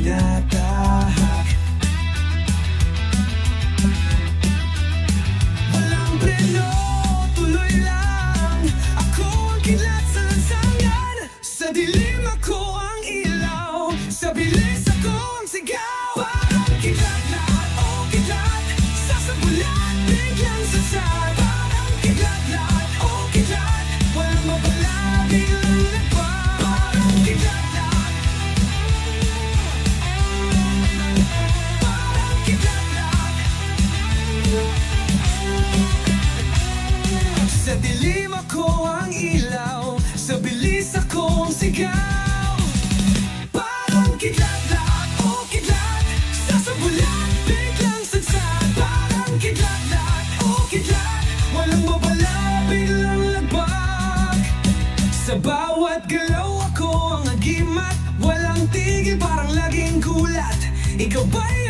tinatahak. Walang preno, tuloy lang. Ako ang kidlat sa lansangan. Sa dilim ako ang ilaw. Sa bilis ako ang sigaw. Parang kidlat na o kidlat. Sasabulat, biglang sasad. Parang kidlat na o kidlat. Walang mabala, biglang nagpag. Parang kidlat na. Parang kidlat na. Sa dilim ako ang ilaw. Sa bilis ako ang sigaw. Parang kidlat na o kidlat. Sasabulat, biglang sagsad. Parang kidlat na o kidlat. Walang mabala, biglang lagbag. Sa bawat galaw ako ang agimat. Walang tigil, parang laging gulat. Ikaw ba'y